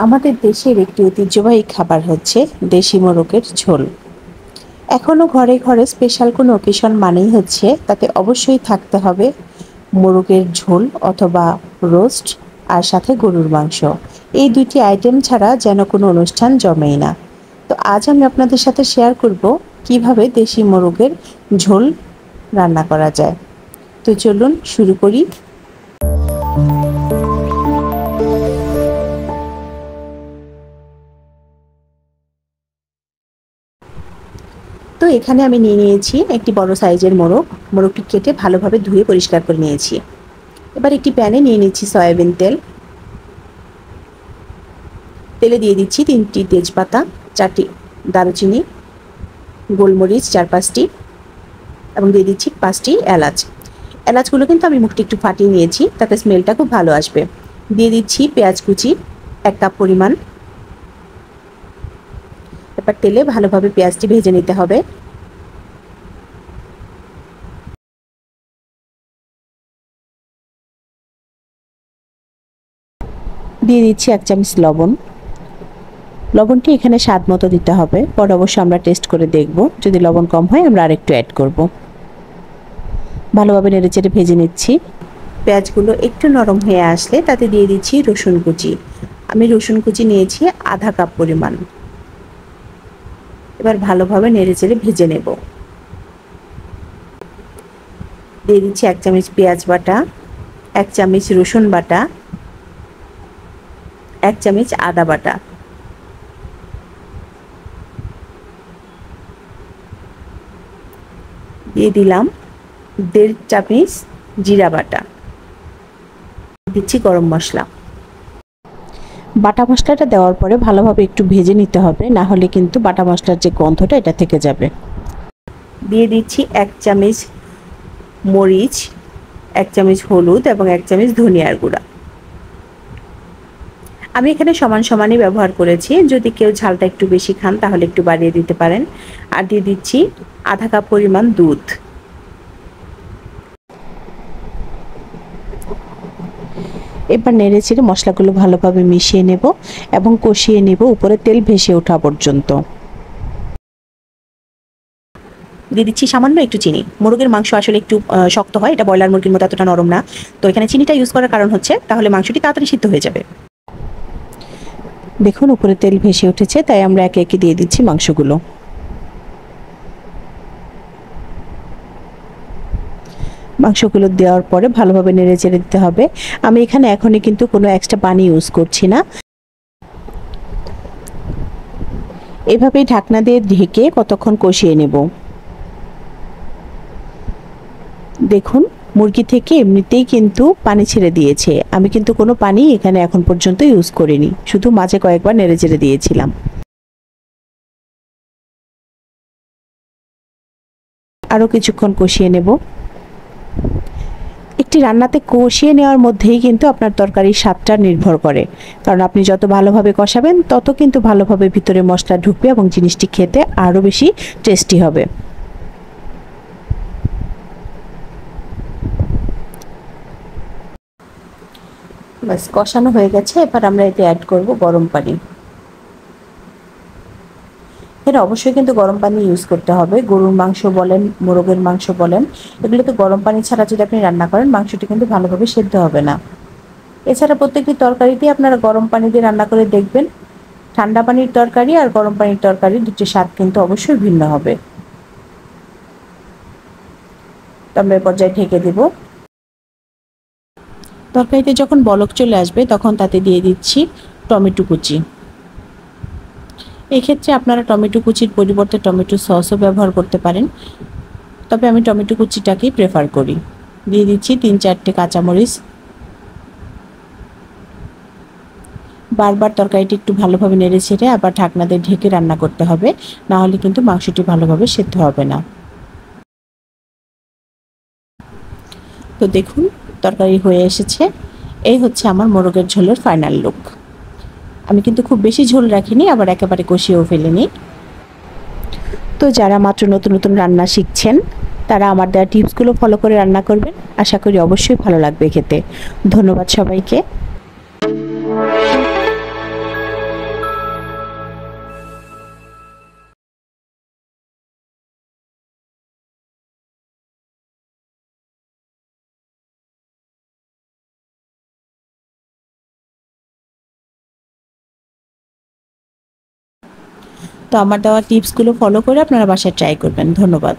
আমাদের দেশের একটি ঐতিহ্যবাহী খাবার হচ্ছে দেশি মোরগের ঝোল। এখনও ঘরে ঘরে স্পেশাল কোনো অকেশন মানেই হচ্ছে তাতে অবশ্যই থাকতে হবে মোরগের ঝোল অথবা রোস্ট, আর সাথে গরুর মাংস। এই দুইটি আইটেম ছাড়া যেন কোনো অনুষ্ঠান জমেই না। তো আজ আমি আপনাদের সাথে শেয়ার করব কিভাবে দেশি মোরগের ঝোল রান্না করা যায়। তো চলুন শুরু করি। তো এখানে আমি নিয়ে নিয়েছি একটি বড় সাইজের মোরগটি কেটে ভালোভাবে ধুয়ে পরিষ্কার করে নিয়েছি। এবার একটি প্যানে নিয়ে নিচ্ছি সয়াবিন তেল। তেলে দিয়ে দিচ্ছি 3টি তেজপাতা, 4টি দারুচিনি, গোলমরিচ 4-5টি এবং দিয়ে দিচ্ছি 5টি এলাচ। এলাচগুলো কিন্তু আমি মুখটি একটু ফাটিয়ে নিয়েছি, তাতে স্মেলটা খুব ভালো আসবে। দিয়ে দিচ্ছি পেঁয়াজ কুচি 1 কাপ পরিমাণ। এবার তেলে ভালোভাবে পেঁয়াজটি ভেজে নিতে হবে। দিয়ে দিচ্ছি 1 চামচ লবণ। লবণটি এখানে স্বাদ মতো দিতে হবে, পরে অবশ্য আমরা টেস্ট করে দেখব, যদি লবণ কম হয় আমরা আরেকটু অ্যাড করব। ভালোভাবে নেড়েচেড়ে ভেজে নিচ্ছি। পেঁয়াজগুলো একটু নরম হয়ে আসলে তাতে দিয়ে দিচ্ছি রসুন কুচি। আমি রসুন কুচি নিয়েছি আধা কাপ পরিমাণ। এবার ভালোভাবে নেড়েচেড়ে ভেজে নেব। দিয়ে দিচ্ছি 1 চামচ পেঁয়াজ বাটা, 1 চামচ রসুন বাটা, 1 চামচ আদা বাটা। দিয়ে দিলাম 1.5 চামচ জিরা বাটা। দিচ্ছি গরম মশলা। বাটা মশলাটা দেওয়ার পরে ভালোভাবে একটু ভেজে নিতে হবে, না হলে কিন্তু বাটা মশলার যে গন্ধটা এটা থেকে যাবে। দিয়ে দিচ্ছি 1 চামচ মরিচ, 1 চামচ হলুদ এবং 1 চামচ ধনিয়ার গুঁড়া। আমি এখানে সমান সমানই ব্যবহার করেছি, যদি কেউ ঝালটা একটু বেশি খান তাহলে একটু বাড়িয়ে দিতে পারেন। আর দিয়ে দিচ্ছি আধা কাপ পরিমাণ দুধ। এবার নেড়েচেড়ে মশলাগুলো ভালোভাবে মিশিয়ে নেব এবং কষিয়ে নেব উপরে তেল ভেসে ওঠা পর্যন্ত। দিয়ে দিচ্ছি সামান্য একটু চিনি। মোরগের মাংস আসলে একটু শক্ত হয়, এটা ব্রয়লার মুরগির মতো এতটা নরম না। তো এখানে চিনিটা ইউজ করার কারণ হচ্ছে তাহলে মাংসটি তাড়াতাড়ি সিদ্ধ হয়ে যাবে। দেখুন উপরে তেল ভেসে উঠেছে, তাই আমরা একে একে দিয়ে দিচ্ছি মাংসগুলো। মাংসগুলো দেওয়ার পরে ভালোভাবে নেড়েচেড়ে দিতে হবে। আমি এখানে এখনই কিন্তু কোনো এক্সট্রা পানি ইউজ করছি না। এভাবেই ঢাকনা দিয়ে ঢেকে কতক্ষণ কষিয়ে নেব। দেখুন মুরগি থেকে এমনিতেই কিন্তু পানি ছেড়ে দিয়েছে। আমি কিন্তু কোনো পানি এখানে এখন পর্যন্ত ইউজ করিনি, শুধু মাঝে কয়েকবার নেড়েচেড়ে দিয়েছিলাম। আরও কিছুক্ষণ কষিয়ে নেব। একটি রান্নাতে কষিয়ে নেওয়ার মধ্যেই কিন্তু আপনার তরকারির স্বাদটা নির্ভর করে, কারণ আপনি যত ভালোভাবে কষাবেন তত কিন্তু ভালোভাবে ভিতরে মশলা ঢুকবে এবং জিনিসটি খেতে আরও বেশি টেস্টি হবে। বাস কষানো হয়ে গেছে, এবার আমরা এতে অ্যাড করব গরম পানি। এটা অবশ্যই কিন্তু গরম পানি ইউজ করতে হবে। গরুর মাংস বলেন, মোরগের মাংস বলেন, এগুলোতে গরম পানি ছাড়া যদি আপনি রান্না করেন মাংসটি কিন্তু ভালোভাবে সেদ্ধ হবে না। এছাড়া প্রত্যেকটি তরকারিতেই আপনারা গরম পানি দিয়ে রান্না করে দেখবেন। ঠান্ডা পানির তরকারি আর গরম পানির তরকারি দুটির স্বাদ কিন্তু অবশ্যই ভিন্ন হবে। আমরা এই পর্যায়ে ঢেকে দেব। তরকারিতে যখন বলক চলে আসবে তখন তাতে দিয়ে দিচ্ছি টমেটো কুচি। এক্ষেত্রে আপনারা টমেটো কুচির পরিবর্তে টমেটো সসও ব্যবহার করতে পারেন, তবে আমি টমেটো কুচিটাকেই প্রেফার করি। দিয়ে দিচ্ছি 3-4টে কাঁচামরিচ। বারবার তরকারিটি একটু ভালোভাবে নেড়ে ছেড়ে আবার ঢাকনা দিয়ে ঢেকে রান্না করতে হবে, না হলে কিন্তু মাংসটি ভালোভাবে সেদ্ধ হবে না। তো দেখুন তরকারি হয়ে এসেছে। এই হচ্ছে আমার মোরগের ঝোলের ফাইনাল লুক। আমি কিন্তু খুব বেশি ঝোল রাখিনি, আবার একেবারে কষিয়েও ফেলিনি। তো যারা মাত্র নতুন নতুন রান্না শিখছেন তারা আমার দেওয়া টিপসগুলো ফলো করে রান্না করবেন, আশা করি অবশ্যই ভালো লাগবে খেতে। ধন্যবাদ সবাইকে। তো আমার দেওয়া টিপসগুলো ফলো করে আপনারা বাসায় ট্রাই করবেন। ধন্যবাদ।